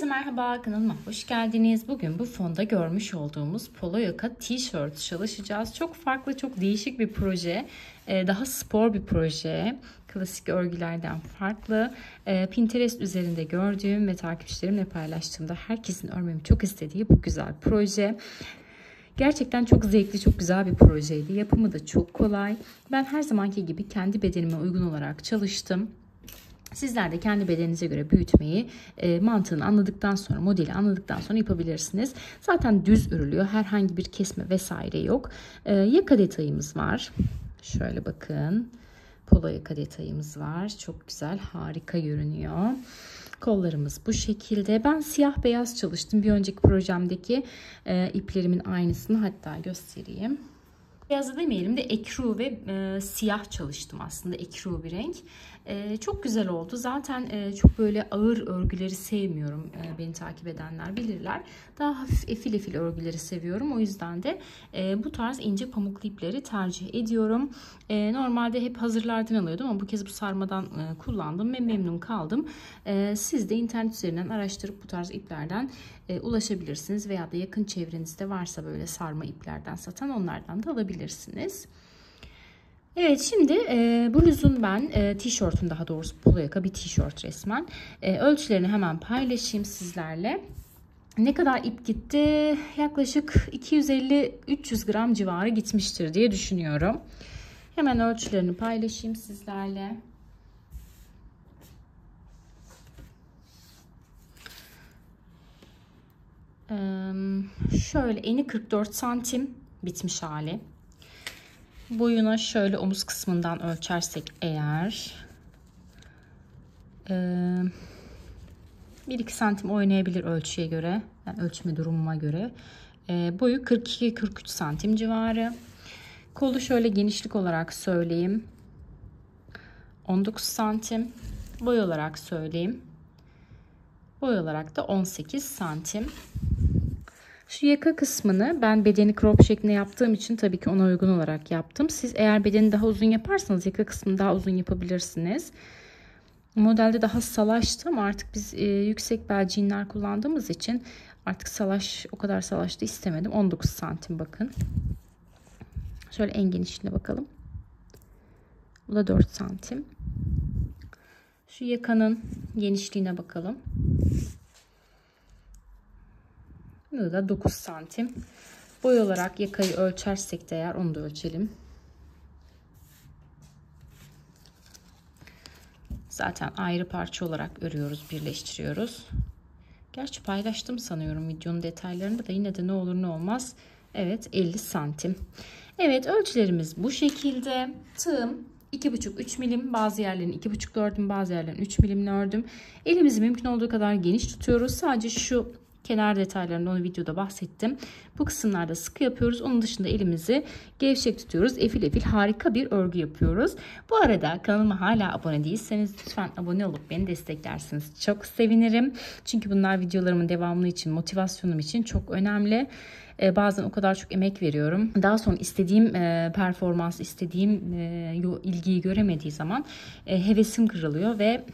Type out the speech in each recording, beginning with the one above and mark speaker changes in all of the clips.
Speaker 1: Herkese merhaba, kanalıma hoş geldiniz. Bugün bu fonda görmüş olduğumuz polo yaka tişört çalışacağız. Çok farklı, çok değişik bir proje. Daha spor bir proje. Klasik örgülerden farklı. Pinterest üzerinde gördüğüm ve takipçilerimle paylaştığımda herkesin örmemi çok istediği bu güzel proje. Gerçekten çok zevkli, çok güzel bir projeydi. Yapımı da çok kolay. Ben her zamanki gibi kendi bedenime uygun olarak çalıştım. Sizler de kendi bedeninize göre büyütmeyi mantığını anladıktan sonra, modeli anladıktan sonra yapabilirsiniz. Zaten düz örülüyor. Herhangi bir kesme vesaire yok. Yaka detayımız var. Şöyle bakın. Polo yaka detayımız var. Çok güzel, harika görünüyor. Kollarımız bu şekilde. Ben siyah beyaz çalıştım. Bir önceki projemdeki iplerimin aynısını hatta göstereyim. Beyazı demeyelim de ekru ve siyah çalıştım aslında. Ekru bir renk. Çok güzel oldu. Zaten çok böyle ağır örgüleri sevmiyorum. Beni takip edenler bilirler. Daha hafif efil efil örgüleri seviyorum. O yüzden de bu tarz ince pamuklu ipleri tercih ediyorum. Normalde hep hazırlardan alıyordum ama bu kez bu sarmadan kullandım ve memnun kaldım. Siz de internet üzerinden araştırıp bu tarz iplerden ulaşabilirsiniz veya da yakın çevrenizde varsa böyle sarma iplerden satan onlardan da alabilirsiniz. Evet, şimdi bluzun ben tişörtün, daha doğrusu polo yaka bir tişört resmen. Ölçülerini hemen paylaşayım sizlerle. Ne kadar ip gitti? Yaklaşık 250-300 gram civarı gitmiştir diye düşünüyorum. Hemen ölçülerini paylaşayım sizlerle. Şöyle eni 44 santim bitmiş hali. Boyuna şöyle omuz kısmından ölçersek eğer 1-2 santim oynayabilir ölçüye göre, yani ölçme durumuma göre. Boyu 42-43 santim civarı. Kolu şöyle genişlik olarak söyleyeyim, 19 santim. Boy olarak söyleyeyim, boy olarak da 18 santim. Şu yaka kısmını ben bedeni crop şeklinde yaptığım için tabii ki ona uygun olarak yaptım. Siz eğer bedeni daha uzun yaparsanız yaka kısmını daha uzun yapabilirsiniz. Modelde daha salaştı ama artık biz yüksek bel jeanler kullandığımız için artık salaş, o kadar salaştı istemedim. 19 santim bakın. Şöyle en genişliğine bakalım. Bu da 4 santim. Şu yakanın genişliğine bakalım. Bu da 9 santim. Boy olarak yakayı ölçersek de eğer onu da ölçelim. Zaten ayrı parça olarak örüyoruz, birleştiriyoruz. Gerçi paylaştım sanıyorum videonun detaylarını da yine de ne olur ne olmaz. Evet, 50 santim. Evet, ölçülerimiz bu şekilde. Tığım 2,5-3 milim, bazı yerlerini 2,5 ördüm, bazı yerlerini 3 milimle ördüm. Elimizi mümkün olduğu kadar geniş tutuyoruz. Sadece şu kenar detaylarında onu videoda bahsettim. Bu kısımlarda sıkı yapıyoruz. Onun dışında elimizi gevşek tutuyoruz. Efil efil harika bir örgü yapıyoruz. Bu arada kanalıma hala abone değilseniz lütfen abone olup beni desteklersiniz. Çok sevinirim. Çünkü bunlar videolarımın devamlı için, motivasyonum için çok önemli. Bazen o kadar çok emek veriyorum. Daha sonra istediğim performans, istediğim ilgiyi göremediği zaman hevesim kırılıyor ve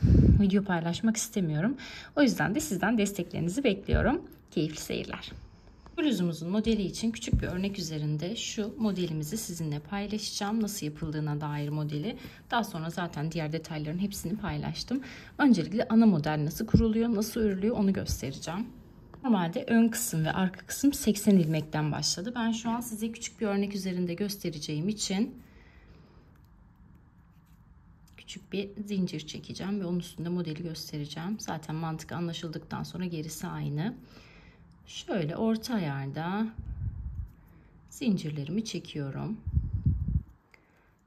Speaker 1: video paylaşmak istemiyorum. O yüzden de sizden desteklerinizi bekliyorum. Keyifli seyirler. Bluzumuzun modeli için küçük bir örnek üzerinde şu modelimizi sizinle paylaşacağım. Nasıl yapıldığına dair modeli. Daha sonra zaten diğer detayların hepsini paylaştım. Öncelikle ana model nasıl kuruluyor, nasıl örülüyor onu göstereceğim. Normalde ön kısım ve arka kısım 80 ilmekten başladı. Ben şu an size küçük bir örnek üzerinde göstereceğim için küçük bir zincir çekeceğim ve onun üstünde modeli göstereceğim. Zaten mantık anlaşıldıktan sonra gerisi aynı. Şöyle orta ayarda zincirlerimi çekiyorum.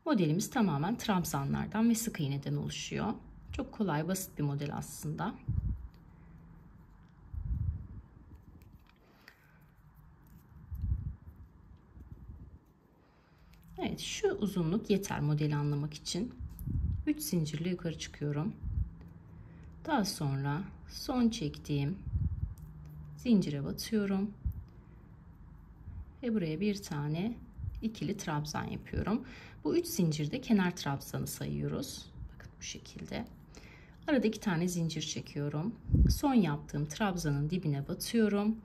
Speaker 1: Modelimiz tamamen trabzanlardan ve sık iğneden oluşuyor. Çok kolay, basit bir model aslında. Evet, şu uzunluk yeter modeli anlamak için. 3 zincirle yukarı çıkıyorum. Daha sonra son çektiğim zincire batıyorum. Ve buraya bir tane ikili trabzan yapıyorum. Bu 3 zincirde kenar trabzanı sayıyoruz. Bakın bu şekilde. Arada 2 tane zincir çekiyorum. Son yaptığım trabzanın dibine batıyorum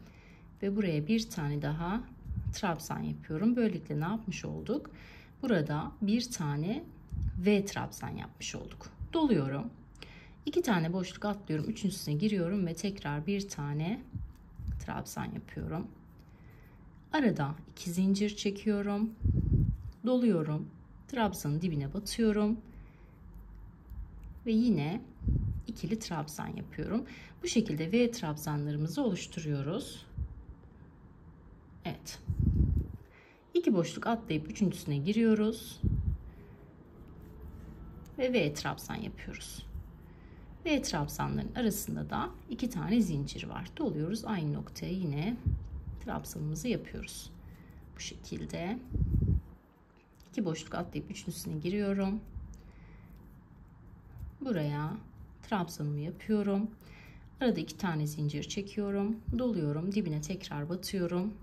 Speaker 1: ve buraya bir tane daha trabzan yapıyorum. Böylelikle ne yapmış olduk? Burada bir tane V trabzan yapmış olduk. Doluyorum. 2 tane boşluk atlıyorum. Üçüncüsüne giriyorum ve tekrar bir tane trabzan yapıyorum. Arada 2 zincir çekiyorum. Doluyorum. Trabzanın dibine batıyorum. Ve yine ikili trabzan yapıyorum. Bu şekilde V trabzanlarımızı oluşturuyoruz. Evet. 2 boşluk atlayıp üçüncüsüne giriyoruz. Ve V trabzan yapıyoruz. V trabzanların arasında da 2 tane zincir var. Doluyoruz. Aynı noktaya yine trabzanımızı yapıyoruz. Bu şekilde 2 boşluk atlayıp üçüncüsüne giriyorum. Buraya trabzanımı yapıyorum. Arada 2 tane zincir çekiyorum. Doluyorum. Dibine tekrar batıyorum.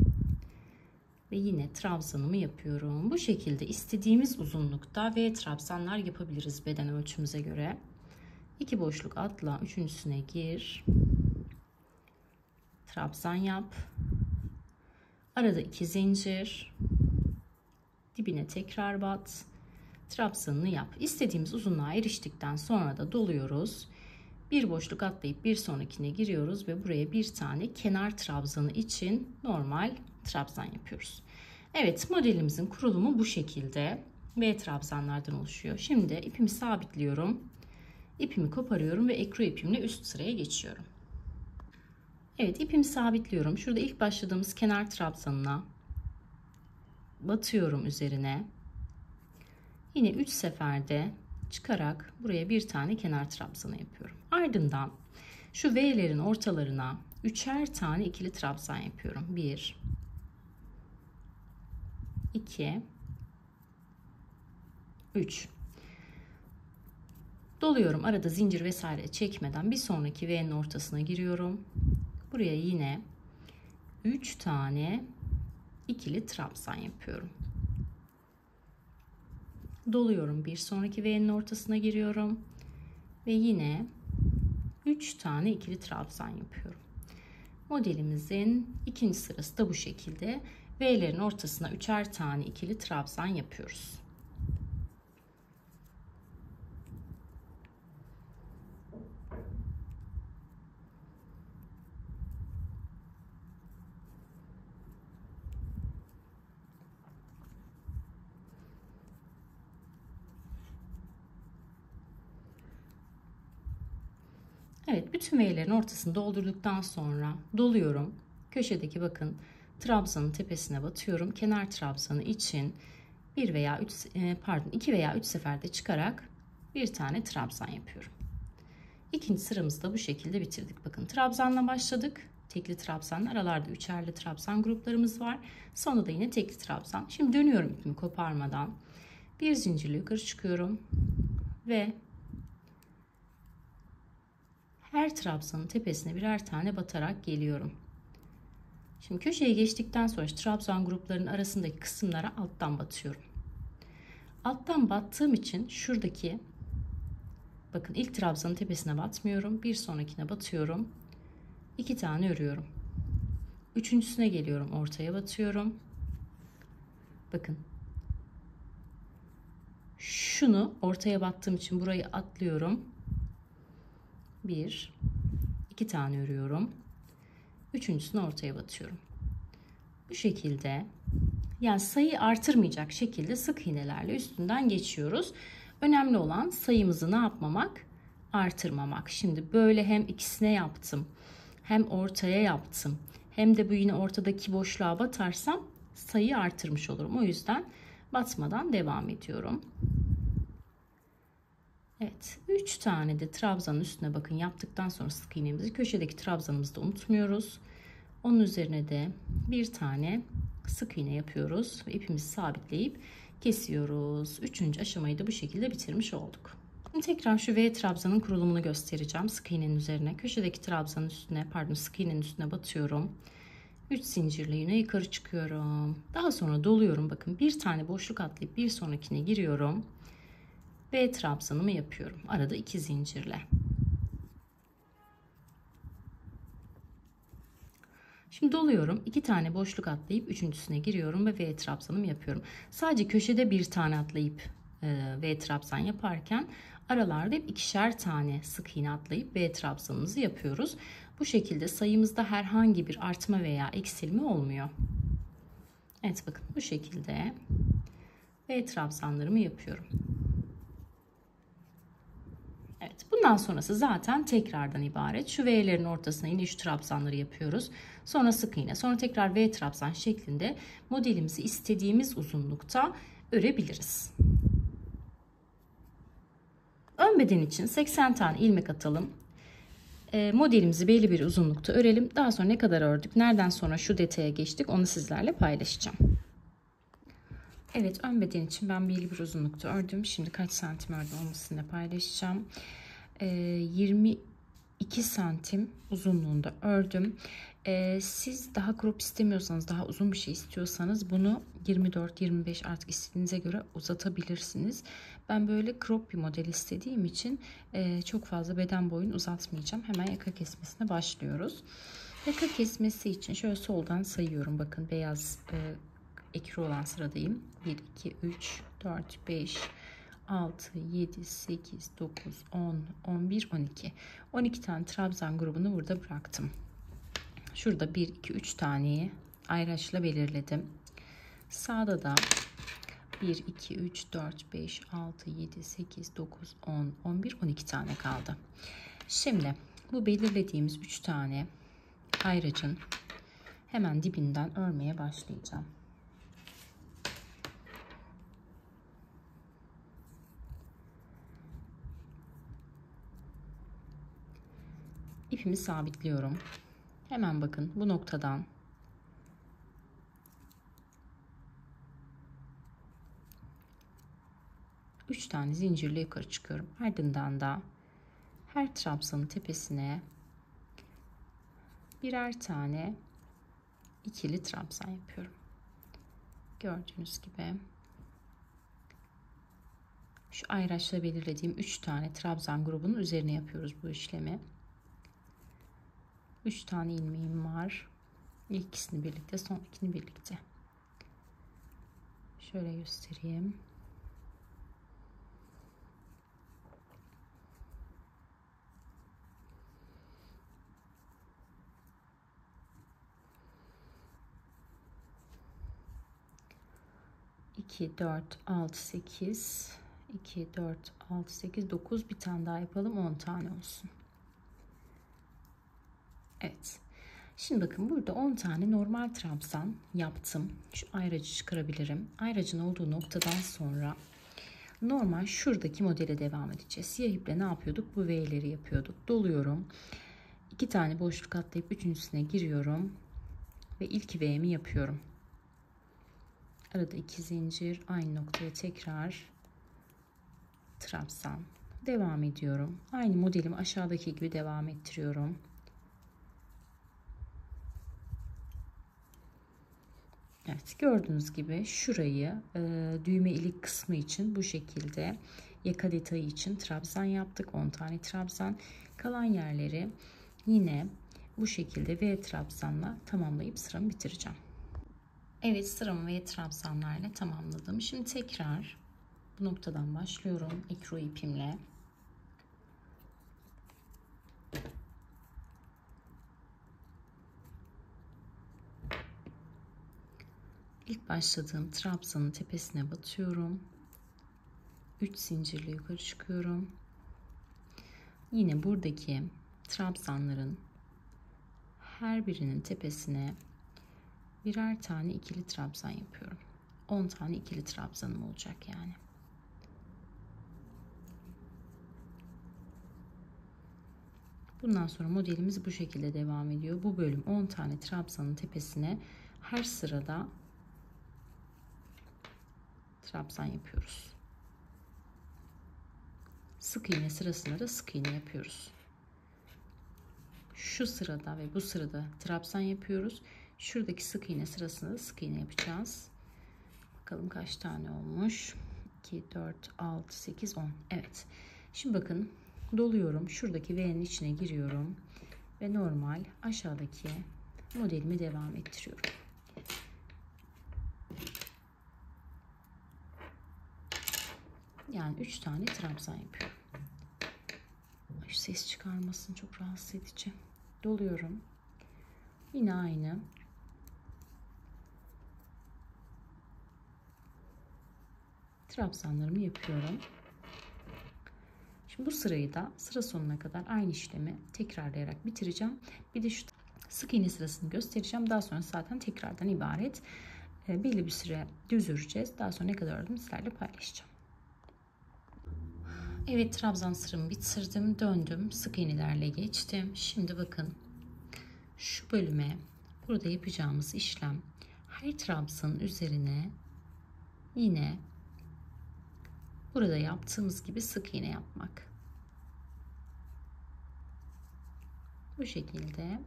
Speaker 1: Ve yine trabzanımı yapıyorum. Bu şekilde istediğimiz uzunlukta V trabzanlar yapabiliriz beden ölçümüze göre. 2 boşluk atla, üçüncüsüne gir. Trabzan yap. Arada 2 zincir. Dibine tekrar bat. Trabzanını yap. İstediğimiz uzunluğa eriştikten sonra da doluyoruz. Bir boşluk atlayıp bir sonrakine giriyoruz ve buraya bir tane kenar trabzanı için normal trabzan yapıyoruz. Evet, modelimizin kurulumu bu şekilde. V trabzanlardan oluşuyor. Şimdi ipimi sabitliyorum. İpimi koparıyorum ve ekru ipimle üst sıraya geçiyorum. Evet, ipimi sabitliyorum. Şurada ilk başladığımız kenar trabzanına batıyorum üzerine. Yine 3 seferde çıkarak buraya bir tane kenar trabzanı yapıyorum. Ardından şu V'lerin ortalarına 3'er tane ikili trabzan yapıyorum. 1 2 3. Doluyorum. Arada zincir vesaire çekmeden bir sonraki V'nin ortasına giriyorum. Buraya yine 3 tane ikili trabzan yapıyorum. Doluyorum. Bir sonraki V'nin ortasına giriyorum. Ve yine 3 tane ikili trabzan yapıyorum. Modelimizin ikinci sırası da bu şekilde. V'lerin ortasına 3'er tane ikili trabzan yapıyoruz. Evet, bütün V'lerin ortasını doldurduktan sonra doluyorum. Köşedeki bakın trabzanın tepesine batıyorum. Kenar trabzanı için 2 veya 3 seferde çıkarak bir tane trabzan yapıyorum. İkinci sıramızı da bu şekilde bitirdik. Bakın trabzanla başladık. Tekli trabzan, aralarda üçerli trabzan gruplarımız var. Sonra da yine tekli trabzan. Şimdi dönüyorum ipimi koparmadan. Bir zincirle yukarı çıkıyorum ve her trabzanın tepesine birer tane batarak geliyorum. Şimdi köşeye geçtikten sonra trabzan gruplarının arasındaki kısımlara alttan batıyorum. Alttan battığım için şuradaki bakın ilk trabzanın tepesine batmıyorum. Bir sonrakine batıyorum. 2 tane örüyorum. Üçüncüsüne geliyorum. Ortaya batıyorum. Bakın. Şunu ortaya battığım için burayı atlıyorum. 2 tane örüyorum. Üçüncüsünü ortaya batıyorum. Bu şekilde yani sayı artırmayacak şekilde sık iğnelerle üstünden geçiyoruz. Önemli olan sayımızı ne yapmamak? Artırmamak. Şimdi böyle hem ikisine yaptım, hem ortaya yaptım, hem de bu yine ortadaki boşluğa batarsam sayıyı artırmış olurum. O yüzden batmadan devam ediyorum. Evet, 3 tane de trabzanın üstüne bakın yaptıktan sonra sık iğnemizi köşedeki trabzanımızı da unutmuyoruz. Onun üzerine de bir tane sık iğne yapıyoruz ve ipimizi sabitleyip kesiyoruz. Üçüncü aşamayı da bu şekilde bitirmiş olduk. Şimdi tekrar şu V trabzanın kurulumunu göstereceğim. Sık iğnenin üzerine, köşedeki trabzanın üstüne, sık iğnenin üstüne batıyorum. 3 zincirle yine yukarı çıkıyorum. Daha sonra doluyorum. Bakın bir tane boşluk atlayıp bir sonrakine giriyorum. V trabzanımı yapıyorum. Arada 2 zincirle. Şimdi doluyorum. 2 tane boşluk atlayıp üçüncüsüne giriyorum ve V trabzanımı yapıyorum. Sadece köşede bir tane atlayıp V trabzan yaparken aralarda hep ikişer tane sık iğne atlayıp V trabzanımızı yapıyoruz. Bu şekilde sayımızda herhangi bir artma veya eksilme olmuyor. Evet, bakın bu şekilde V trabzanlarımı yapıyorum. Evet, bundan sonrası zaten tekrardan ibaret. Şu V'lerin ortasına yine şu trabzanları yapıyoruz. Sonra sık iğne, sonra tekrar V trabzan şeklinde modelimizi istediğimiz uzunlukta örebiliriz. Ön beden için 80 tane ilmek atalım. Modelimizi belli bir uzunlukta örelim. Daha sonra ne kadar ördük, nereden sonra şu detaya geçtik, onu sizlerle paylaşacağım. Evet, ön beden için ben belli bir uzunlukta ördüm. Şimdi kaç santim ördüm onu sizinle paylaşacağım. 22 santim uzunluğunda ördüm. Siz daha crop istemiyorsanız, daha uzun bir şey istiyorsanız bunu 24-25 artık istediğinize göre uzatabilirsiniz. Ben böyle crop bir model istediğim için çok fazla beden boyunu uzatmayacağım. Hemen yaka kesmesine başlıyoruz. Yaka kesmesi için şöyle soldan sayıyorum. Bakın beyaz ekru olan sıradayım. 1, 2, 3, 4, 5, 6, 7, 8, 9, 10, 11, 12. 12 tane trabzan grubunu burada bıraktım. Şurada 1, 2, 3 taneyi ayraçla belirledim. Sağda da 1, 2, 3, 4, 5, 6, 7, 8, 9, 10, 11, 12 tane kaldı. Şimdi bu belirlediğimiz 3 tane ayracın hemen dibinden örmeye başlayacağım. İpimi sabitliyorum. Hemen bakın bu noktadan üç tane zincirle yukarı çıkıyorum. Ardından da her trabzanın tepesine birer tane ikili trabzan yapıyorum. Gördüğünüz gibi şu ayraçla belirlediğim 3 tane trabzan grubunun üzerine yapıyoruz bu işlemi. 3 tane ilmeğim var. İlk ikisini birlikte, son ikisini birlikte. Şöyle göstereyim. İki, 4, 6, 8, 2, 4, 6, 8, 9 bir tane daha yapalım, 10 tane olsun. Evet. Şimdi bakın burada 10 tane normal trabzan yaptım. Şu ayracı çıkarabilirim. Ayracın olduğu noktadan sonra normal şuradaki modele devam edeceğiz. Siyah iple ne yapıyorduk? Bu V'leri yapıyorduk. Doluyorum. 2 tane boşluk atlayıp üçüncüsüne giriyorum. Ve ilk V'mi yapıyorum. Arada 2 zincir, aynı noktaya tekrar trabzan. Devam ediyorum. Aynı modelimi aşağıdaki gibi devam ettiriyorum. Evet, gördüğünüz gibi şurayı düğme ilik kısmı için bu şekilde, yaka detayı için trabzan yaptık. 10 tane trabzan. Kalan yerleri yine bu şekilde V trabzanla tamamlayıp sıramı bitireceğim. Evet, sıramı V trabzanlarla tamamladım. Şimdi tekrar bu noktadan başlıyorum ekru ipimle. İlk başladığım trabzanın tepesine batıyorum. 3 zincirle yukarı çıkıyorum. Yine buradaki trabzanların her birinin tepesine birer tane ikili trabzan yapıyorum. 10 tane ikili trabzanım olacak yani. Bundan sonra modelimiz bu şekilde devam ediyor. Bu bölüm 10 tane trabzanın tepesine her sırada trabzan yapıyoruz. Sık iğne sırasında da sık iğne yapıyoruz. Şu sırada ve bu sırada trabzan yapıyoruz. Şuradaki sık iğne sırasında da sık iğne yapacağız. Bakalım kaç tane olmuş. 2, 4, 6, 8, 10. Evet. Şimdi bakın doluyorum. Şuradaki V'nin içine giriyorum. Ve normal aşağıdaki modelimi devam ettiriyorum. Yani 3 tane trabzan yapıyorum. Şu ses çıkarmasın, çok rahatsız edici. Doluyorum. Yine aynı. Trabzanlarımı yapıyorum. Şimdi bu sırayı da sıra sonuna kadar aynı işlemi tekrarlayarak bitireceğim. Bir de şu sık iğne sırasını göstereceğim. Daha sonra zaten tekrardan ibaret. Belli bir süre düz öreceğiz. Daha sonra ne kadar ördüm sizlerle paylaşacağım. Evet, trabzan sıramı bitirdim. Döndüm. Sık iğnelerle geçtim. Şimdi bakın. Şu bölüme, burada yapacağımız işlem, her trabzanın üzerine yine burada yaptığımız gibi sık iğne yapmak. Bu şekilde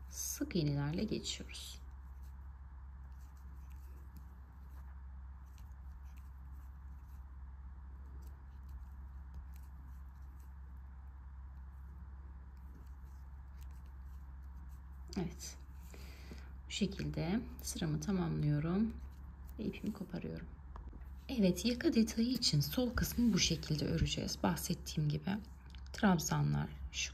Speaker 1: sık iğnelerle geçiyoruz. Evet. Bu şekilde sıramı tamamlıyorum ve ipimi koparıyorum. Evet, yaka detayı için sol kısmı bu şekilde öreceğiz. Bahsettiğim gibi trabzanlar şu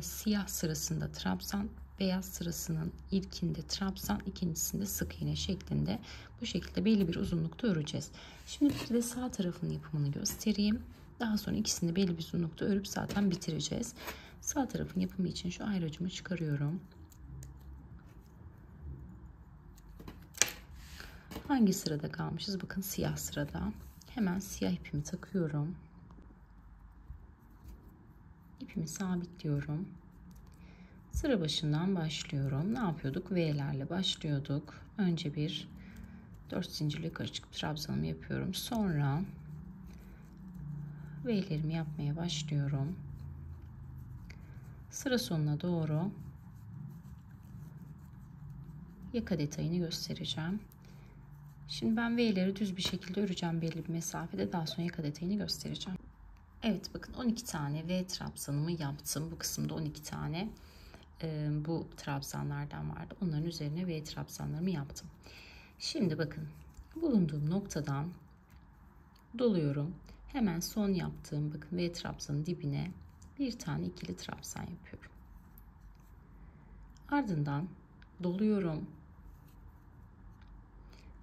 Speaker 1: siyah sırasında trabzan, beyaz sırasının ilkinde trabzan, ikincisinde sık iğne şeklinde bu şekilde belli bir uzunlukta öreceğiz. Şimdi bir de sağ tarafın yapımını göstereyim. Daha sonra ikisini belli bir uzunlukta örüp zaten bitireceğiz. Sağ tarafın yapımı için şu ayracımı çıkarıyorum. Hangi sırada kalmışız? Bakın siyah sırada. Hemen siyah ipimi takıyorum. İpimi sabitliyorum. Sıra başından başlıyorum. Ne yapıyorduk? V'lerle başlıyorduk. Önce bir 4 zincirli yukarı çıkıp trabzanımı yapıyorum. Sonra V'lerimi yapmaya başlıyorum. Sıra sonuna doğru yaka detayını göstereceğim. Şimdi ben V'leri düz bir şekilde öreceğim belli bir mesafede. Daha sonra yaka detayını göstereceğim. Evet, bakın 12 tane V trabzanımı yaptım. Bu kısımda 12 tane bu trabzanlardan vardı. Onların üzerine V trabzanlarımı yaptım. Şimdi bakın bulunduğum noktadan doluyorum. Hemen son yaptığım bakın V trabzanın dibine bir tane ikili trabzan yapıyorum. Ardından doluyorum.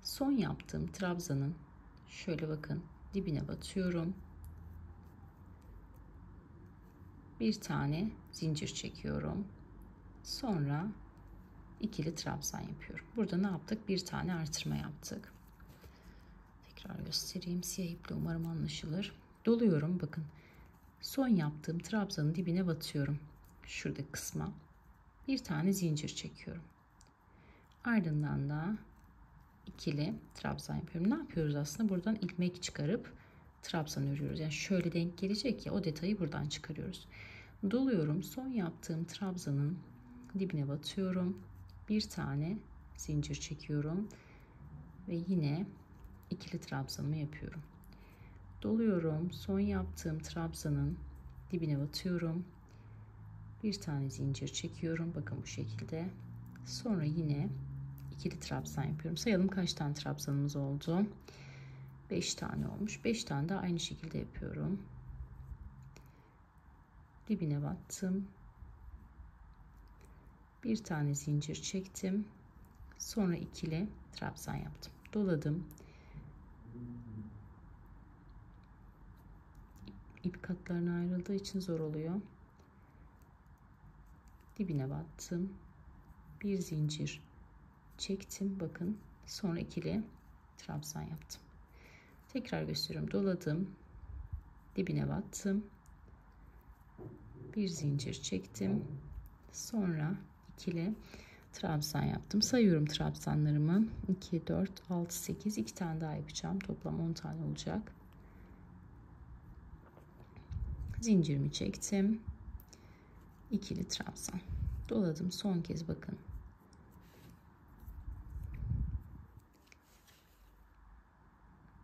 Speaker 1: Son yaptığım trabzanın şöyle bakın dibine batıyorum. Bir tane zincir çekiyorum. Sonra ikili trabzan yapıyorum. Burada ne yaptık? Bir tane artırma yaptık. Tekrar göstereyim. Siyah iple umarım anlaşılır. Doluyorum. Bakın. Son yaptığım trabzanın dibine batıyorum. Şuradaki kısma. Bir tane zincir çekiyorum. Ardından da ikili trabzan yapıyorum. Ne yapıyoruz aslında? Buradan ilmek çıkarıp trabzan örüyoruz. Yani şöyle denk gelecek ya, o detayı buradan çıkarıyoruz. Doluyorum. Son yaptığım trabzanın dibine batıyorum. Bir tane zincir çekiyorum ve yine ikili trabzanımı yapıyorum. Doluyorum. Son yaptığım trabzanın dibine batıyorum. Bir tane zincir çekiyorum. Bakın bu şekilde. Sonra yine ikili trabzan yapıyorum. Sayalım kaç tane trabzanımız oldu. 5 tane olmuş. 5 tane de aynı şekilde yapıyorum. Dibine battım. Bir tane zincir çektim. Sonra ikili trabzan yaptım. Doladım. İp katlarına ayrıldığı için zor oluyor. Dibine battım. Bir zincir çektim. Bakın. Sonra ikili trabzan yaptım. Tekrar gösteriyorum. Doladım. Dibine battım. Bir zincir çektim. Sonra ikili trabzan yaptım. Sayıyorum trabzanlarımı. 2, 4, 6, 8. 2 tane daha yapacağım. Toplam 10 tane olacak. Zincirimi çektim. İkili trabzan. Doladım. Son kez bakın.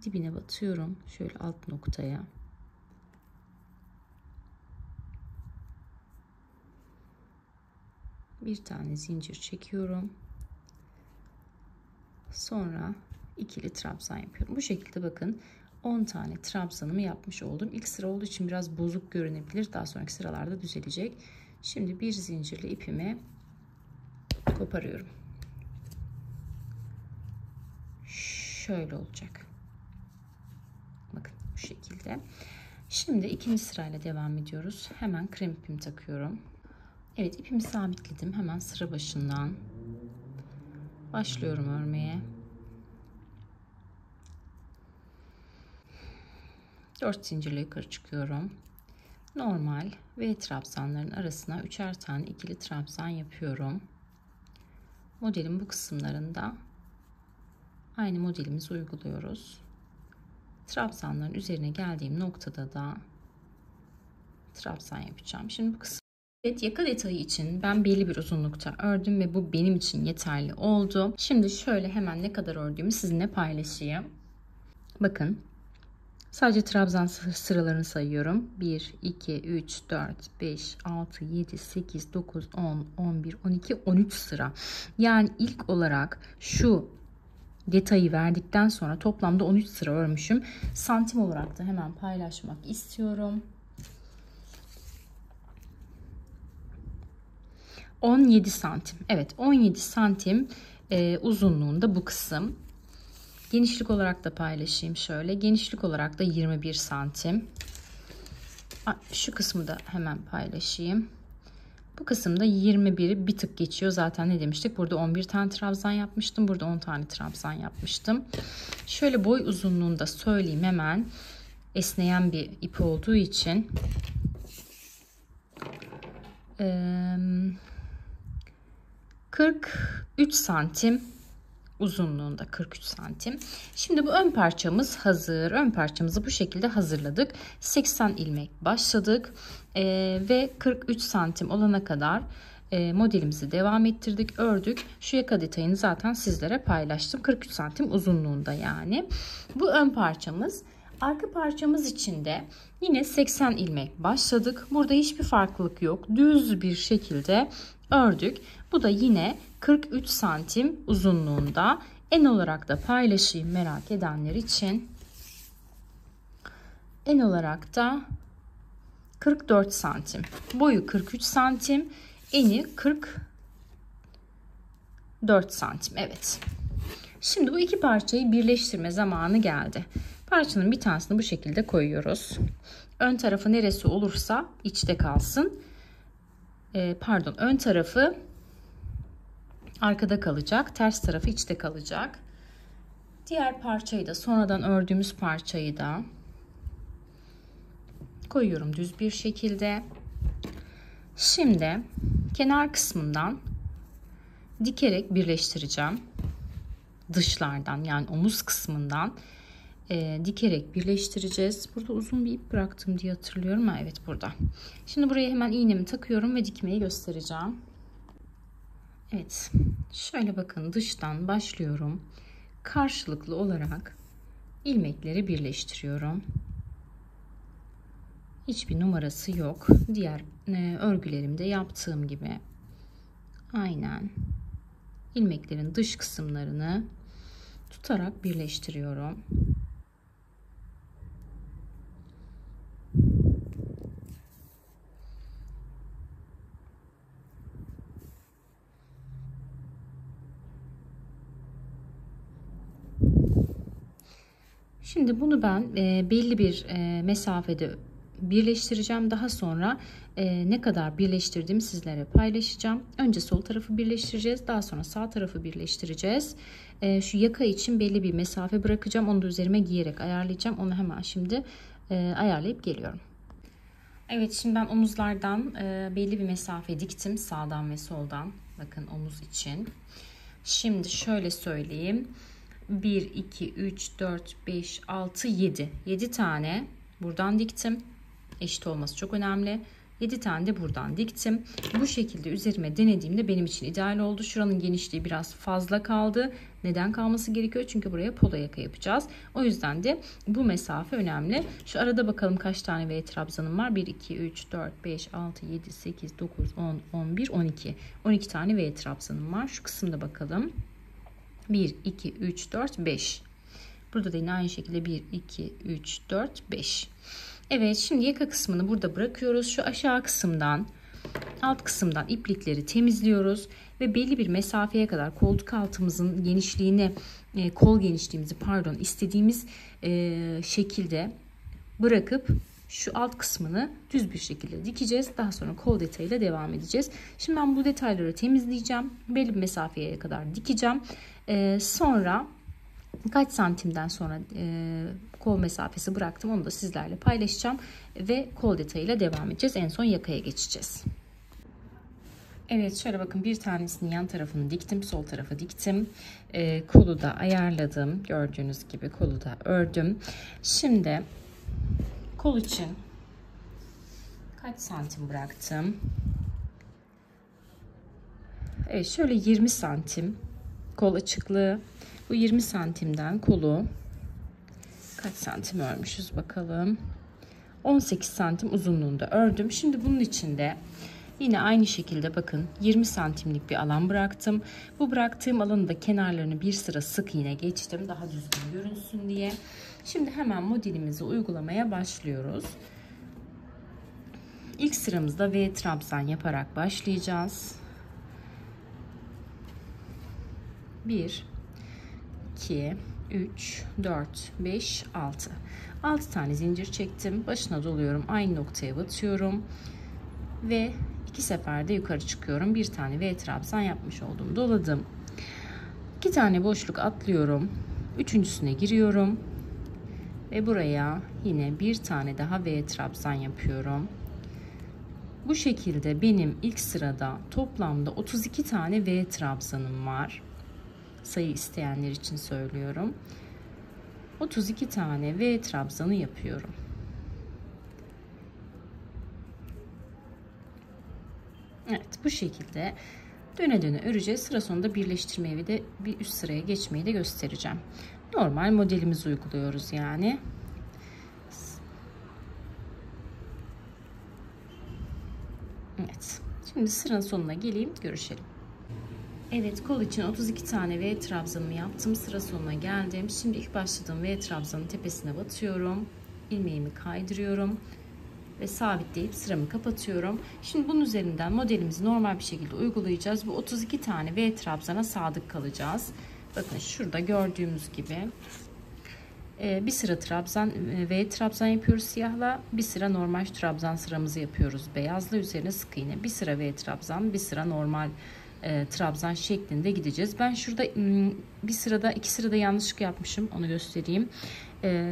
Speaker 1: Dibine batıyorum. Şöyle alt noktaya. bir tane zincir çekiyorum. Sonra ikili trabzan yapıyorum. Bu şekilde bakın 10 tane trabzanımı yapmış oldum. İlk sıra olduğu için biraz bozuk görünebilir. Daha sonraki sıralarda düzelecek. Şimdi bir zincirle ipimi koparıyorum. Şöyle olacak. Bakın bu şekilde. Şimdi ikinci sırayla devam ediyoruz. Hemen krem ipimi takıyorum. Evet, ipimi sabitledim. Hemen sıra başından başlıyorum örmeye. 4 zincirle yukarı çıkıyorum. Normal V trabzanların arasına 3'er tane ikili trabzan yapıyorum. Modelin bu kısımlarında aynı modelimizi uyguluyoruz. Trabzanların üzerine geldiğim noktada da trabzan yapacağım. Şimdi bu kısım, evet, yaka detayı için ben belli bir uzunlukta ördüm ve bu benim için yeterli oldu. Şimdi şöyle hemen ne kadar ördüğümü sizinle paylaşayım. Bakın, sadece trabzan sıralarını sayıyorum. 1, 2, 3, 4, 5, 6, 7, 8, 9, 10, 11, 12, 13 sıra. Yani ilk olarak şu detayı verdikten sonra toplamda 13 sıra örmüşüm. Santim olarak da hemen paylaşmak istiyorum. 17 santim. Evet, 17 santim uzunluğunda bu kısım. Genişlik olarak da paylaşayım şöyle. Genişlik olarak da 21 santim. Şu kısmı da hemen paylaşayım. Bu kısımda 21'i bir tık geçiyor. Zaten ne demiştik? Burada 11 tane trabzan yapmıştım. Burada 10 tane trabzan yapmıştım. Şöyle boy uzunluğunu da söyleyeyim hemen. Esneyen bir ip olduğu için 43 santim uzunluğunda, 43 santim. Şimdi bu ön parçamız hazır. Ön parçamızı bu şekilde hazırladık. 80 ilmek başladık ve 43 santim olana kadar modelimizi devam ettirdik, ördük. Şu yaka detayını zaten sizlere paylaştım. 43 santim uzunluğunda yani. Bu ön parçamız. Arka parçamız için de yine 80 ilmek başladık. Burada hiçbir farklılık yok. Düz bir şekilde ördük. Bu da yine 43 santim uzunluğunda. En olarak da paylaşayım merak edenler için. En olarak da 44 santim. Boyu 43 santim. Eni 44 santim. Evet. Şimdi bu iki parçayı birleştirme zamanı geldi. Parçanın bir tanesini bu şekilde koyuyoruz. Ön tarafı neresi olursa içte kalsın. Ön tarafı arkada kalacak. Ters tarafı içte kalacak. Diğer parçayı da, sonradan ördüğümüz parçayı da koyuyorum düz bir şekilde. Şimdi kenar kısmından dikerek birleştireceğim. Dışlardan, yani omuz kısmından dikerek birleştireceğiz. Burada uzun bir ip bıraktım diye hatırlıyorum. Evet, burada. Şimdi buraya hemen iğnemi takıyorum ve dikmeyi göstereceğim. Evet. Şöyle bakın, dıştan başlıyorum. Karşılıklı olarak ilmekleri birleştiriyorum. Hiçbir numarası yok. Diğer örgülerimde yaptığım gibi aynen ilmeklerin dış kısımlarını tutarak birleştiriyorum. Şimdi bunu ben belli bir mesafede birleştireceğim. Daha sonra ne kadar birleştirdiğimi sizlere paylaşacağım. Önce sol tarafı birleştireceğiz. Daha sonra sağ tarafı birleştireceğiz. Şu yaka için belli bir mesafe bırakacağım. Onu da üzerime giyerek ayarlayacağım. Onu hemen şimdi ayarlayıp geliyorum. Evet, şimdi ben omuzlardan belli bir mesafe diktim. Sağdan ve soldan. Bakın, omuz için. Şimdi şöyle söyleyeyim. 1, 2, 3, 4, 5, 6, 7. 7 tane buradan diktim. Eşit olması çok önemli. 7 tane de buradan diktim. Bu şekilde üzerime denediğimde benim için ideal oldu. Şuranın genişliği biraz fazla kaldı. Neden kalması gerekiyor? Çünkü buraya polo yaka yapacağız. O yüzden de bu mesafe önemli. Şu arada bakalım kaç tane V trabzanım var. 1, 2, 3, 4, 5, 6, 7, 8, 9, 10, 11, 12. 12 tane V trabzanım var. Şu kısımda bakalım. 1, 2, 3, 4, 5. Burada da yine aynı şekilde 1, 2, 3, 4, 5. Evet, şimdi yaka kısmını burada bırakıyoruz. Şu aşağı kısımdan, alt kısımdan iplikleri temizliyoruz ve belli bir mesafeye kadar koltuk altımızın genişliğini, kol genişliğimizi pardon istediğimiz şekilde bırakıp şu alt kısmını düz bir şekilde dikeceğiz. Daha sonra kol detayıyla devam edeceğiz. Şimdi ben bu detayları temizleyeceğim. Belli bir mesafeye kadar dikeceğim. Sonra kaç santimden sonra kol mesafesi bıraktım onu da sizlerle paylaşacağım ve kol detayıyla devam edeceğiz. En son yakaya geçeceğiz. Evet, şöyle bakın, bir tanesinin yan tarafını diktim, sol tarafı diktim. Kolu da ayarladım. Gördüğünüz gibi kolu da ördüm. Şimdi kol için kaç santim bıraktım? Evet, şöyle 20 santim kol açıklığı. Bu 20 santimden kolu kaç santim örmüşüz bakalım. 18 santim uzunluğunda ördüm. Şimdi bunun içinde yine aynı şekilde bakın 20 santimlik bir alan bıraktım. Bu bıraktığım alanı da kenarlarını bir sıra sık iğne geçtim. Daha düzgün görünsün diye. Şimdi hemen modelimizi uygulamaya başlıyoruz. İlk sıramızda V trabzan yaparak başlayacağız. 1, 2, 3, 4, 5, 6. 6 tane zincir çektim. Başına doluyorum. Aynı noktaya batıyorum. Ve 2 seferde yukarı çıkıyorum. Bir tane V trabzan yapmış oldum. Doladım. 2 tane boşluk atlıyorum. Üçüncüsüne giriyorum. Ve buraya yine bir tane daha V trabzan yapıyorum. Bu şekilde benim ilk sırada toplamda 32 tane V trabzanım var. Sayı isteyenler için söylüyorum. 32 tane V trabzanı yapıyorum. Evet, bu şekilde döne döne öreceğiz. Sıra sonunda birleştirmeyi ve de bir üst sıraya geçmeyi de göstereceğim. Normal modelimizi uyguluyoruz yani. Evet. Şimdi sıranın sonuna geleyim, görüşelim. Evet, kol için 32 tane V trabzanımı yaptım. Sıra sonuna geldim. Şimdi ilk başladığım V trabzanın tepesine batıyorum. İlmeğimi kaydırıyorum ve sabitleyip sıramı kapatıyorum. Şimdi bunun üzerinden modelimizi normal bir şekilde uygulayacağız. Bu 32 tane V trabzana sadık kalacağız. Bakın şurada gördüğümüz gibi bir sıra trabzan, V trabzan yapıyoruz siyahla, bir sıra normal trabzan sıramızı yapıyoruz beyazla, üzerine sık iğne, bir sıra V trabzan, bir sıra normal trabzan şeklinde gideceğiz. Ben şurada bir sırada, iki sırada yanlışlık yapmışım, onu göstereyim.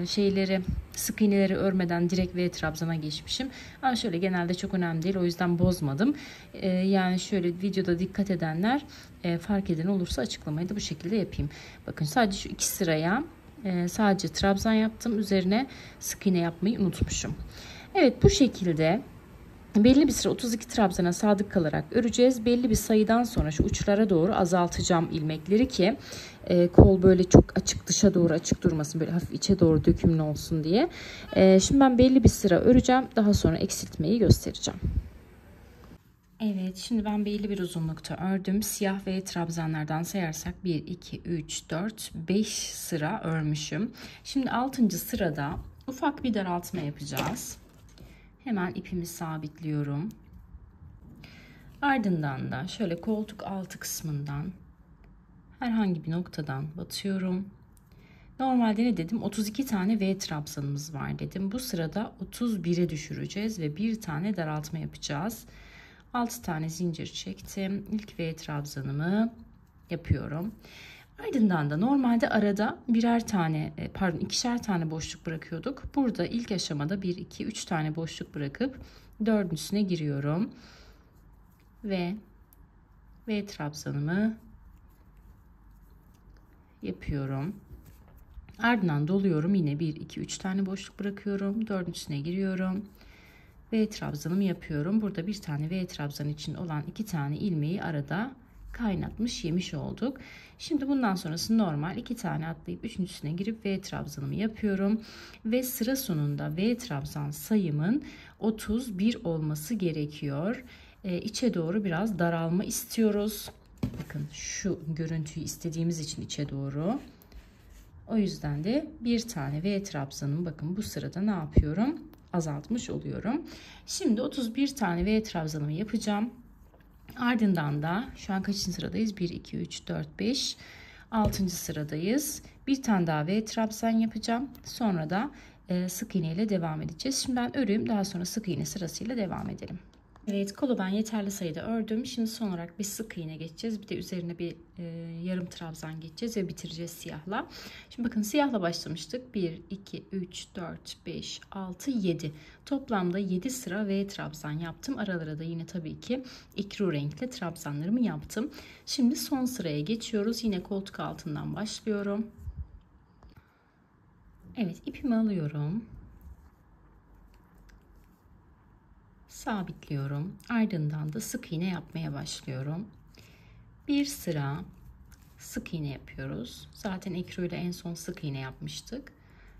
Speaker 1: Şeyleri, sık iğneleri örmeden direkt V trabzana geçmişim. Ama şöyle genelde çok önemli değil, o yüzden bozmadım. Yani şöyle videoda dikkat edenler, fark eden olursa açıklamayı da bu şekilde yapayım. Bakın sadece şu iki sıraya sadece trabzan yaptım. Üzerine sık iğne yapmayı unutmuşum. Evet, bu şekilde belli bir süre 32 trabzana sadık kalarak öreceğiz. Belli bir sayıdan sonra şu uçlara doğru azaltacağım ilmekleri ki kol böyle çok açık, dışa doğru açık durmasın, böyle hafif içe doğru dökümlü olsun diye. Şimdi ben belli bir sıra öreceğim. Daha sonra eksiltmeyi göstereceğim. Evet, şimdi ben belli bir uzunlukta ördüm. Siyah ve trabzanlardan sayarsak 1, 2, 3, 4, 5 sıra örmüşüm. Şimdi 6. sırada ufak bir daraltma yapacağız. Hemen ipimi sabitliyorum. Ardından da şöyle koltuk altı kısmından herhangi bir noktadan batıyorum. Normalde ne dedim? 32 tane V trabzanımız var dedim. Bu sırada 31'e düşüreceğiz ve bir tane daraltma yapacağız. 6 tane zincir çektim. İlk V trabzanımı yapıyorum. Ardından da normalde arada ikişer tane boşluk bırakıyorduk. Burada ilk aşamada 1, 2, 3 tane boşluk bırakıp dördüncüsüne giriyorum. Ve V trabzanımı yapıyorum. Ardından doluyorum. Yine 1, 2, 3 tane boşluk bırakıyorum. Dördüncüsüne giriyorum. V trabzanımı yapıyorum. Burada bir tane V trabzan için olan 2 tane ilmeği arada kaynatmış, yemiş olduk. Şimdi bundan sonrası normal. 2 tane atlayıp üçüncüsüne girip V trabzanımı yapıyorum ve sıra sonunda V trabzan sayımın 31 olması gerekiyor. İçe doğru biraz daralma istiyoruz. Bakın şu görüntüyü istediğimiz için içe doğru. O yüzden de bir tane V trabzanımı bakın bu sırada ne yapıyorum? Azaltmış oluyorum. Şimdi 31 tane V trabzanımı yapacağım. Ardından da şu an kaçıncı sıradayız? 1, 2, 3, 4, 5, 6. sıradayız. Bir tane daha V trabzan yapacağım. Sonra da sık iğne ile devam edeceğiz. Şimdi ben öreyim, daha sonra sık iğne sırasıyla devam edelim. Evet, kolu ben yeterli sayıda ördüm. Şimdi son olarak bir sık iğne geçeceğiz. Bir de üzerine bir yarım trabzan geçeceğiz ve bitireceğiz siyahla. Şimdi bakın siyahla başlamıştık. 1, 2, 3, 4, 5, 6, 7. Toplamda 7 sıra V trabzan yaptım. Aralara da yine tabii ki ikru renkli trabzanlarımı yaptım. Şimdi son sıraya geçiyoruz. Yine koltuk altından başlıyorum. Evet, ipimi alıyorum. Sabitliyorum. Ardından da sık iğne yapmaya başlıyorum. Bir sıra sık iğne yapıyoruz. Zaten ekru ile en son sık iğne yapmıştık.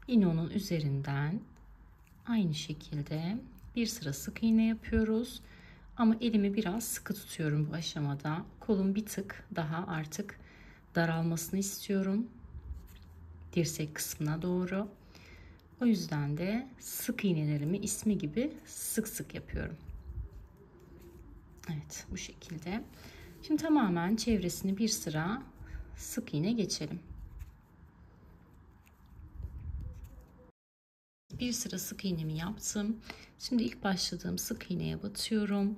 Speaker 1: Yine onun üzerinden aynı şekilde bir sıra sık iğne yapıyoruz. Ama elimi biraz sıkı tutuyorum bu aşamada. Kolum bir tık daha artık daralmasını istiyorum. Dirsek kısmına doğru. O yüzden de sık iğnelerimi ismi gibi sık sık yapıyorum. Evet, bu şekilde. Şimdi tamamen çevresini bir sıra sık iğne geçelim. Bir sıra sık iğnemi yaptım. Şimdi ilk başladığım sık iğneye batıyorum.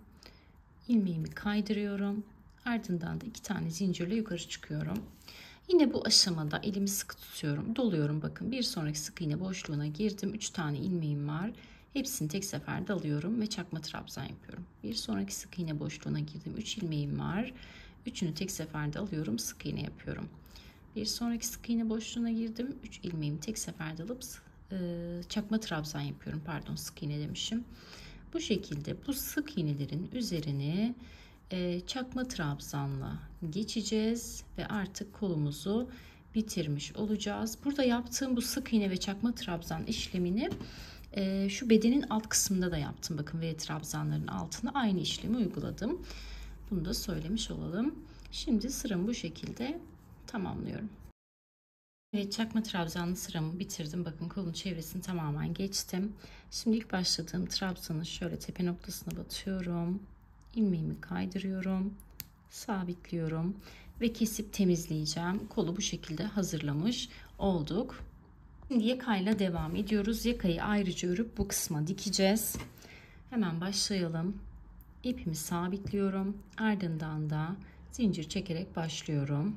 Speaker 1: İlmeğimi kaydırıyorum. Ardından da 2 tane zincirle yukarı çıkıyorum. Yine bu aşamada elimi sıkı tutuyorum. Doluyorum bakın. Bir sonraki sık iğne boşluğuna girdim. 3 tane ilmeğim var. Hepsini tek seferde alıyorum ve çakma trabzan yapıyorum. Bir sonraki sık iğne boşluğuna girdim. 3 ilmeğim var. Üçünü tek seferde alıyorum. Sık iğne yapıyorum. Bir sonraki sık iğne boşluğuna girdim. 3 ilmeğimi tek seferde alıp çakma trabzan yapıyorum. Pardon, sık iğne demişim. Bu şekilde bu sık iğnelerin üzerine çakma trabzanla geçeceğiz ve artık kolumuzu bitirmiş olacağız. Burada yaptığım bu sık iğne ve çakma trabzan işlemini şu bedenin alt kısmında da yaptım. Bakın V trabzanların altına aynı işlemi uyguladım. Bunu da söylemiş olalım. Şimdi sıramı bu şekilde tamamlıyorum. Evet, çakma trabzanlı sıramı bitirdim. Bakın kolun çevresini tamamen geçtim. Şimdi ilk başladığım trabzanın şöyle tepe noktasına batıyorum. İlmeğimi kaydırıyorum. Sabitliyorum ve kesip temizleyeceğim. Kolu bu şekilde hazırlamış olduk. Şimdi yakayla devam ediyoruz. Yakayı ayrıca örüp bu kısma dikeceğiz. Hemen başlayalım. İpimi sabitliyorum. Ardından da zincir çekerek başlıyorum.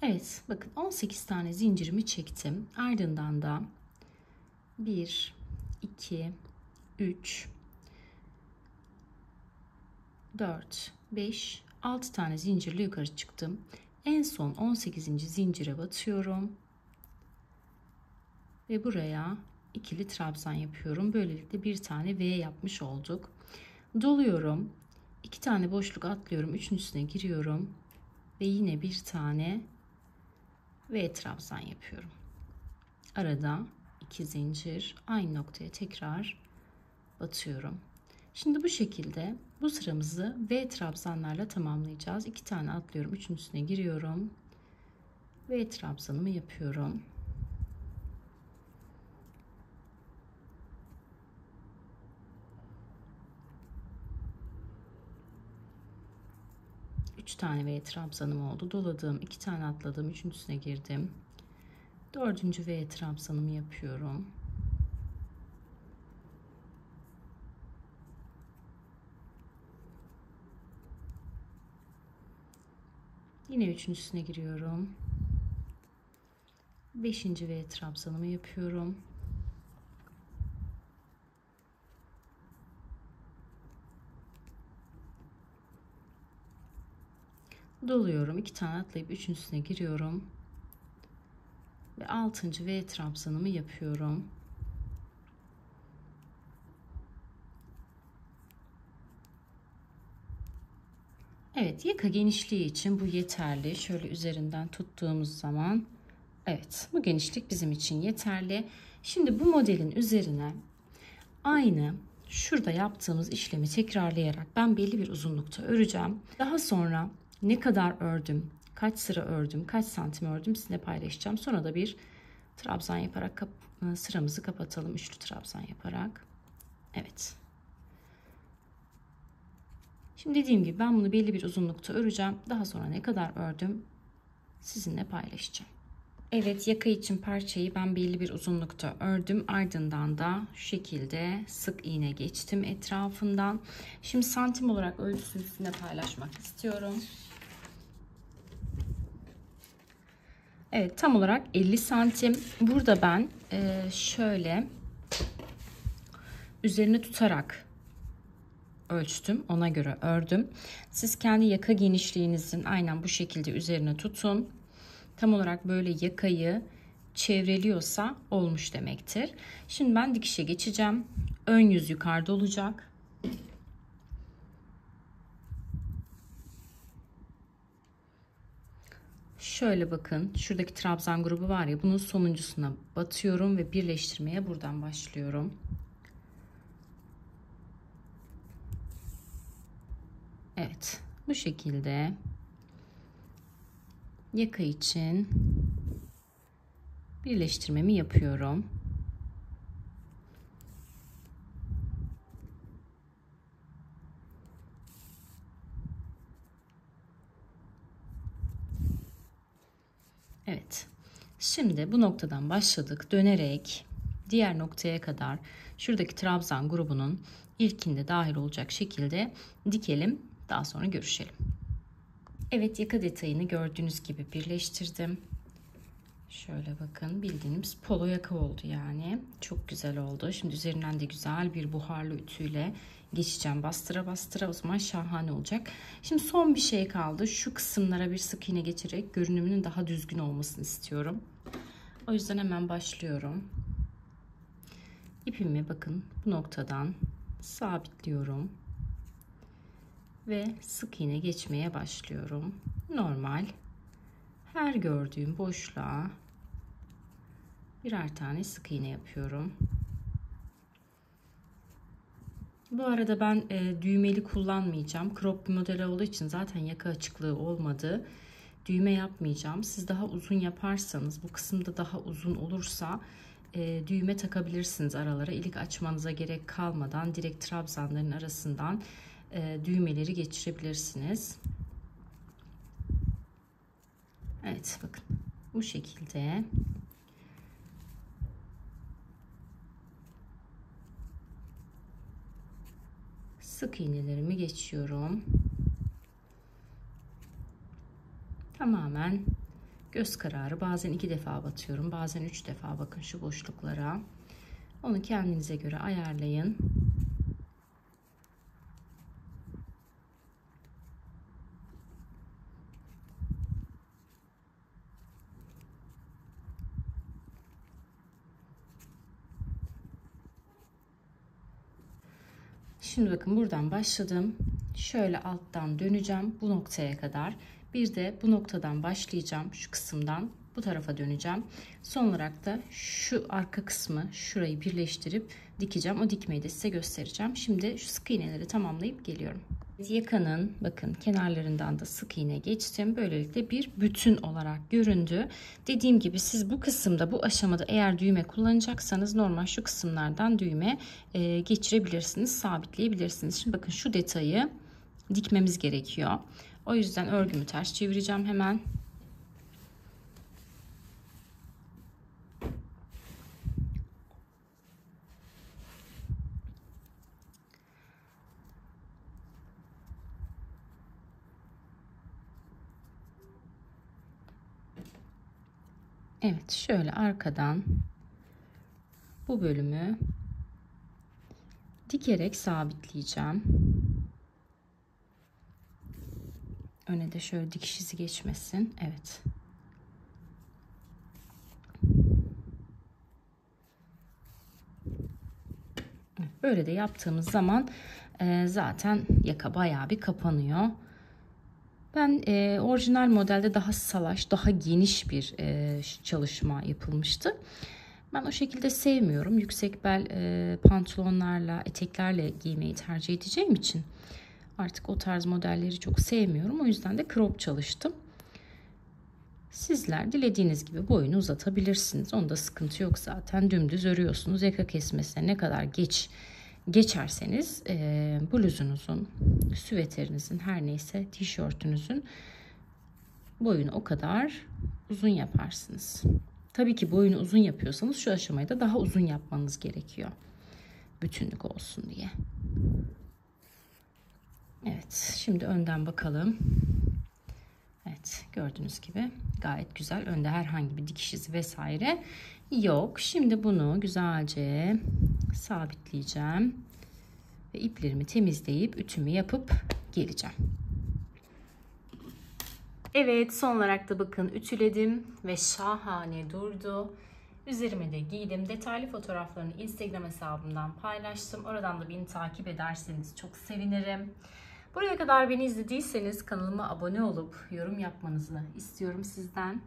Speaker 1: Evet, bakın 18 tane zincirimi çektim. Ardından da 1, 2, 3, 4, 5, 6 tane zincirle yukarı çıktım. En son 18. zincire batıyorum. Ve buraya ikili trabzan yapıyorum. Böylelikle bir tane V yapmış olduk. Doluyorum. 2 tane boşluk atlıyorum. Üçüncüsüne giriyorum. Ve yine bir tane V trabzan yapıyorum. Arada 2 zincir, aynı noktaya tekrar batıyorum. Şimdi bu şekilde bu sıramızı V trabzanlarla tamamlayacağız. 2 tane atlıyorum. Üçüncüsüne giriyorum. V trabzanımı yapıyorum. Üç tane V trabzanım oldu. Doladım. 2 tane atladım. Üçüncüsüne girdim. Dördüncü V trabzanımı yapıyorum. Yine üçüncüsüne giriyorum. Beşinci V trabzanımı yapıyorum. Doluyorum. 2 tane atlayıp üçüncüsüne giriyorum. Ve 6. V trabzanımı yapıyorum. Evet, yaka genişliği için bu yeterli. Şöyle üzerinden tuttuğumuz zaman, evet, bu genişlik bizim için yeterli. Şimdi bu modelin üzerine aynı şurada yaptığımız işlemi tekrarlayarak ben belli bir uzunlukta öreceğim. Daha sonra ne kadar ördüm, kaç sıra ördüm, kaç santim ördüm sizinle paylaşacağım. Sonra da bir trabzan yaparak sıramızı kapatalım. Üçlü trabzan yaparak. Evet. Şimdi dediğim gibi ben bunu belli bir uzunlukta öreceğim. Daha sonra ne kadar ördüm sizinle paylaşacağım. Evet, yaka için parçayı ben belli bir uzunlukta ördüm. Ardından da şu şekilde sık iğne geçtim etrafından. Şimdi santim olarak ölçüsünü sizinle paylaşmak istiyorum. Evet, tam olarak 50 santim. Burada ben şöyle üzerine tutarak ölçtüm. Ona göre ördüm. Siz kendi yaka genişliğinizin aynen bu şekilde üzerine tutun. Tam olarak böyle yakayı çevreliyorsa olmuş demektir. Şimdi ben dikişe geçeceğim. Ön yüz yukarıda olacak. Şöyle bakın, şuradaki trabzan grubu var ya, bunun sonuncusuna batıyorum ve birleştirmeye buradan başlıyorum. Evet, bu şekilde yaka için birleştirmemi yapıyorum. Evet. Şimdi bu noktadan başladık. Dönerek diğer noktaya kadar şuradaki trabzan grubunun ilkinde dahil olacak şekilde dikelim. Daha sonra görüşelim. Evet, yaka detayını gördüğünüz gibi birleştirdim. Şöyle bakın, bildiğimiz polo yaka oldu yani. Çok güzel oldu. Şimdi üzerinden de güzel bir buharlı ütüyle geçeceğim. Bastıra bastıra, o zaman şahane olacak. Şimdi son bir şey kaldı. Şu kısımlara bir sık iğne geçerek görünümünün daha düzgün olmasını istiyorum. O yüzden hemen başlıyorum. İpimi bakın bu noktadan sabitliyorum. Ve sık iğne geçmeye başlıyorum. Normal. Her gördüğüm boşluğa birer tane sık iğne yapıyorum. Bu arada ben düğmeli kullanmayacağım. Crop bir model olduğu için zaten yaka açıklığı olmadı. Düğme yapmayacağım. Siz daha uzun yaparsanız, bu kısımda daha uzun olursa düğme takabilirsiniz aralara. İlik açmanıza gerek kalmadan direkt trabzanların arasından düğmeleri geçirebilirsiniz. Evet, bakın bu şekilde. Sık iğnelerimi geçiyorum. Tamamen göz kararı. Bazen 2 defa batıyorum, bazen 3 defa. Bakın şu boşluklara. Onu kendinize göre ayarlayın. Şimdi bakın buradan başladım. Şöyle alttan döneceğim bu noktaya kadar. Bir de bu noktadan başlayacağım. Şu kısımdan bu tarafa döneceğim. Son olarak da şu arka kısmı, şurayı birleştirip dikeceğim. O dikmeyi de size göstereceğim. Şimdi şu sık iğneleri tamamlayıp geliyorum. Yakanın bakın kenarlarından da sık iğne geçtim. Böylelikle bir bütün olarak göründü. Dediğim gibi siz bu kısımda, bu aşamada eğer düğme kullanacaksanız normal şu kısımlardan düğme geçirebilirsiniz, sabitleyebilirsiniz. Şimdi bakın şu detayı dikmemiz gerekiyor. O yüzden örgümü ters çevireceğim hemen. Evet, şöyle arkadan bu bölümü dikerek sabitleyeceğim. Öne de şöyle dikiş izi geçmesin. Evet. Böyle de yaptığımız zaman zaten yaka bayağı bir kapanıyor. Ben orijinal modelde daha salaş, daha geniş bir çalışma yapılmıştı. Ben o şekilde sevmiyorum. Yüksek bel pantolonlarla, eteklerle giymeyi tercih edeceğim için artık o tarz modelleri çok sevmiyorum. O yüzden de crop çalıştım. Sizler dilediğiniz gibi boyunu uzatabilirsiniz. Onda sıkıntı yok zaten. Dümdüz örüyorsunuz. Yaka kesmesine ne kadar geçerseniz bluzunuzun, süveterinizin, her neyse tişörtünüzün boyunu o kadar uzun yaparsınız. Tabii ki boyunu uzun yapıyorsanız şu aşamayı da daha uzun yapmanız gerekiyor. Bütünlük olsun diye. Evet, şimdi önden bakalım. Evet, gördüğünüz gibi gayet güzel. Önde herhangi bir dikiş izi vesaire yok. Şimdi bunu güzelce sabitleyeceğim ve iplerimi temizleyip ütümü yapıp geleceğim. Evet, son olarak da bakın ütüledim ve şahane durdu. Üzerime de giydim. Detaylı fotoğraflarını Instagram hesabımdan paylaştım. Oradan da beni takip ederseniz çok sevinirim. Buraya kadar beni izlediyseniz kanalıma abone olup yorum yapmanızı istiyorum sizden.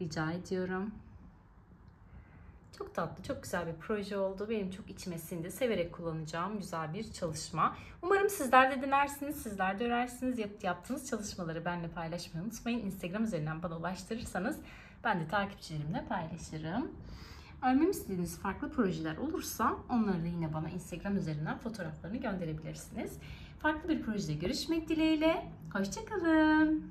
Speaker 1: Rica ediyorum. Çok tatlı, çok güzel bir proje oldu. Benim çok içime sindi. Severek kullanacağım güzel bir çalışma. Umarım sizler de denersiniz, sizler de örersiniz. Yaptığınız çalışmaları benimle paylaşmayı unutmayın. Instagram üzerinden bana ulaştırırsanız ben de takipçilerimle paylaşırım. Örmemi istediğiniz farklı projeler olursa onları da yine bana Instagram üzerinden fotoğraflarını gönderebilirsiniz. Farklı bir projede görüşmek dileğiyle. Hoşça kalın.